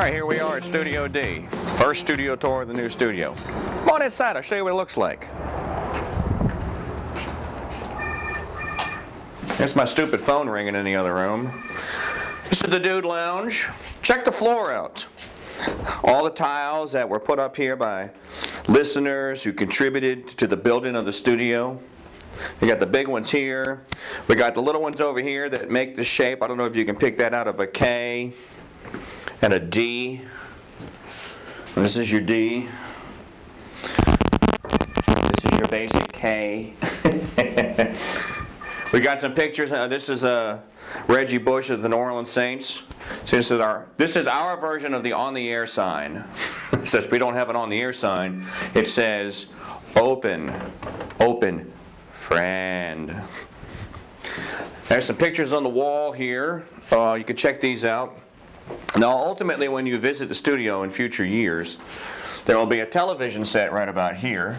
Alright, here we are at Studio D. First studio tour of the new studio. Come on inside, I'll show you what it looks like. There's my stupid phone ringing in the other room. This is the Dude Lounge. Check the floor out. All the tiles that were put up here by listeners who contributed to the building of the studio. We got the big ones here. We got the little ones over here that make the shape. I don't know if you can pick that out of a K and a D. This is your D. This is your basic K. We got some pictures. This is Reggie Bush of the New Orleans Saints. So this is our version of the on the air sign. Since we don't have an on the air sign, it says open, open, friend. There's some pictures on the wall here. You can check these out. Now, ultimately, when you visit the studio in future years, there will be a television set right about here.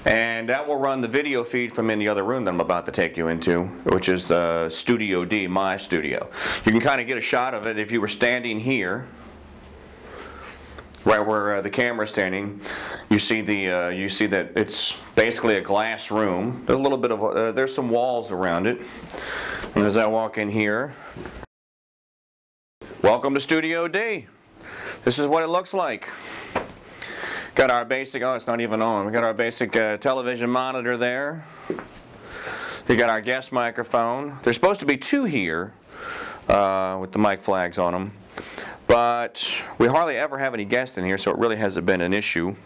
And that will run the video feed from in the other room that I'm about to take you into, which is the Studio D, my studio. You can kind of get a shot of it if you were standing here, right where the camera's standing. You see that it's basically a glass room. There's a little bit of there's some walls around it. And as I walk in here, welcome to Studio D. This is what it looks like. Got our basic, oh, it's not even on. We got our basic television monitor there. We got our guest microphone. There's supposed to be two here with the mic flags on them. But we hardly ever have any guests in here, so it really hasn't been an issue.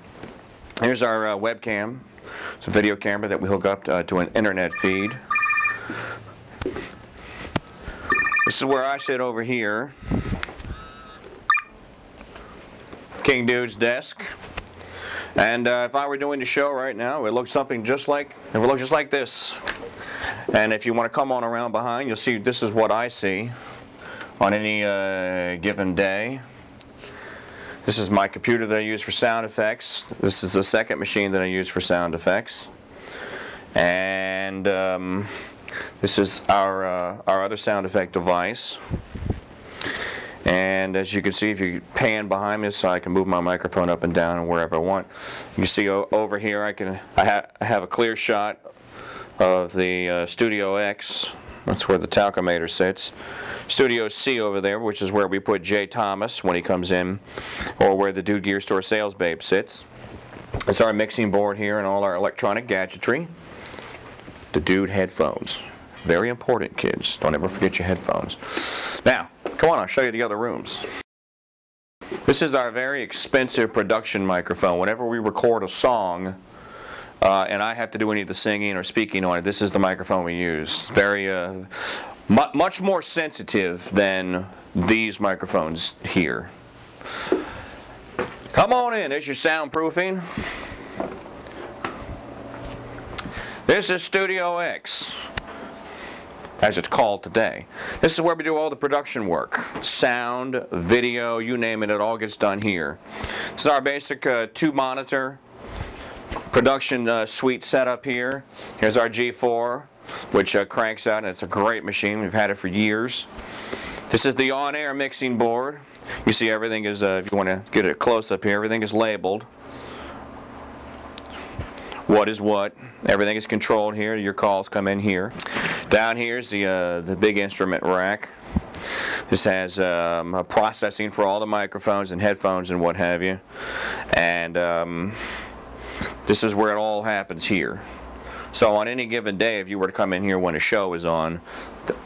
Here's our webcam. It's a video camera that we hook up to an internet feed. This is where I sit over here. King Dude's desk. And if I were doing the show right now, it looks something just like, it would look just like this. And if you want to come on around behind, you'll see this is what I see on any given day. This is my computer that I use for sound effects. This is the second machine that I use for sound effects. And this is our other sound effect device. And as you can see, if you pan behind me so I can move my microphone up and down and wherever I want. You can see over here I have a clear shot of the Studio X. That's where the Talcomator sits. Studio C over there, which is where we put Jay Thomas when he comes in, or where the Dude Gear Store sales babe sits. It's our mixing board here and all our electronic gadgetry. The Dude headphones. Very important, kids. Don't ever forget your headphones. Now, come on, I'll show you the other rooms. This is our very expensive production microphone. Whenever we record a song, and I have to do any of the singing or speaking on it, this is the microphone we use. It's very, much more sensitive than these microphones here. Come on in, there's your soundproofing. This is Studio X, as it's called today. This is where we do all the production work. Sound, video, you name it, it all gets done here. This is our basic 2-monitor production suite setup here. Here's our G4, which cranks out, and it's a great machine. We've had it for years. This is the on-air mixing board. You see everything is, if you want to get a close-up here, everything is labeled. What is what. Everything is controlled here. Your calls come in here. Down here is the big instrument rack. This has processing for all the microphones and headphones and what have you. And this is where it all happens here. So on any given day, if you were to come in here when a show is on,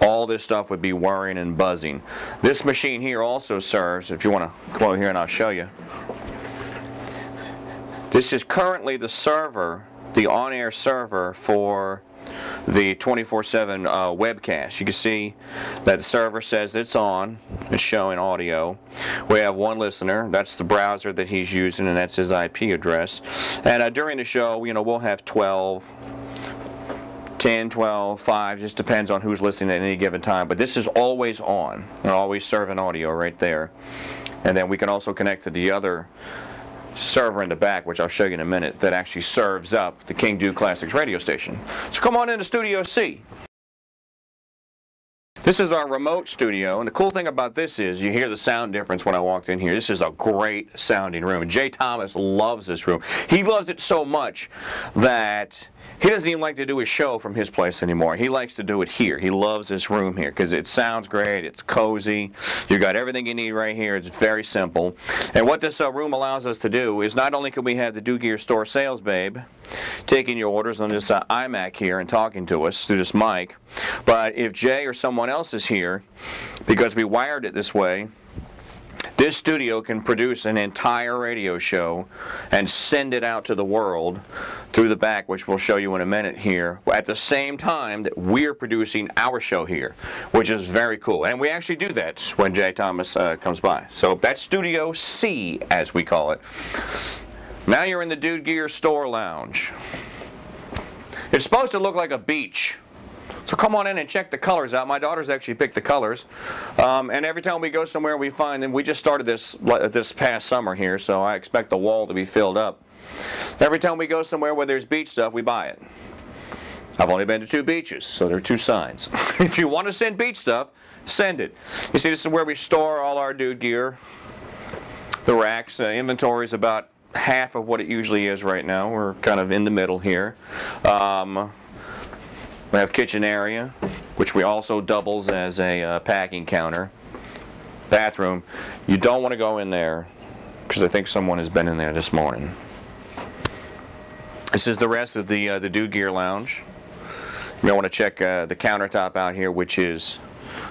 all this stuff would be whirring and buzzing. This machine here also serves, if you want to come over here and I'll show you. This is currently the server, the on-air server for the 24/7 webcast. You can see that the server says it's on, it's showing audio. We have one listener, that's the browser that he's using, and that's his IP address. And during the show, we'll have 10, 12, 5, just depends on who's listening at any given time. But this is always on, and always serving audio right there. And then we can also connect to the other server in the back, which I'll show you in a minute, that actually serves up the King Dude Classics radio station. So come on into Studio C. This is our remote studio, and the cool thing about this is you hear the sound difference when I walked in here. This is a great sounding room. Jay Thomas loves this room. He loves it so much that he doesn't even like to do his show from his place anymore. He likes to do it here. He loves this room here because it sounds great. It's cozy. You got everything you need right here. It's very simple. And what this room allows us to do is not only can we have the Do Gear Store sales babe taking your orders on this iMac here and talking to us through this mic, but if Jay or someone else is here, because we wired it this way, this studio can produce an entire radio show and send it out to the world through the back, which we'll show you in a minute here, at the same time that we're producing our show here, which is very cool. And we actually do that when Jay Thomas comes by. So that's Studio C, as we call it. Now you're in the Dude Gear Store Lounge. It's supposed to look like a beach. So come on in and check the colors out. My daughter's actually picked the colors. And every time we go somewhere we find, and we just started this past summer here, so I expect the wall to be filled up. Every time we go somewhere where there's beach stuff, we buy it. I've only been to 2 beaches, so there are 2 signs. If you want to send beach stuff, send it. You see, this is where we store all our dude gear. The racks, inventory is about half of what it usually is right now. We're kind of in the middle here. We have kitchen area, which we also doubles as a packing counter. Bathroom. You don't want to go in there because I think someone has been in there this morning. This is the rest of the Dude Gear Lounge. You may want to check the countertop out here, which is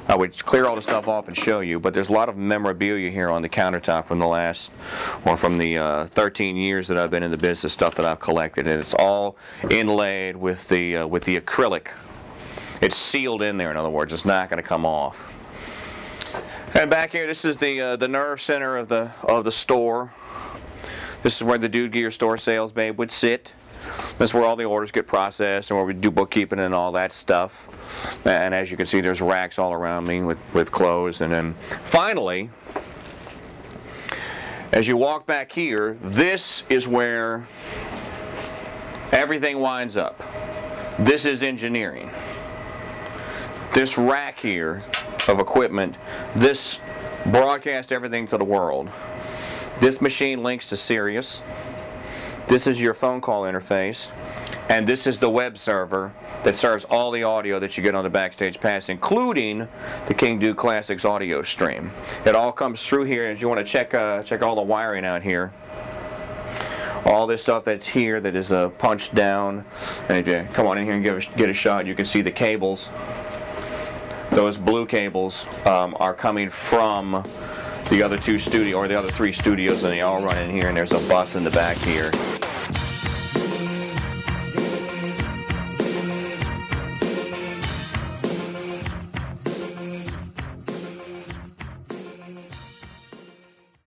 I would clear all the stuff off and show you, but there's a lot of memorabilia here on the countertop from the last, or from the 13 years that I've been in the business, stuff that I've collected, and it's all inlaid with the acrylic. It's sealed in there, in other words. It's not going to come off. And back here, this is the nerve center of the store. This is where the Dude Gear Store sales babe would sit. This is where all the orders get processed and where we do bookkeeping and all that stuff. And as you can see, there's racks all around me with clothes. And then finally, as you walk back here, this is where everything winds up. This is engineering. This rack here of equipment, this broadcasts everything to the world. This machine links to Sirius. This is your phone call interface, and this is the web server that serves all the audio that you get on the Backstage Pass, including the King Dude Classics audio stream. It all comes through here. If you want to check all the wiring out here, all this stuff that's here that is punched down, and if you come on in here and get a shot, you can see the cables. Those blue cables are coming from the other 2 studios, or the other 3 studios, and they all run in here, and there's a bus in the back here.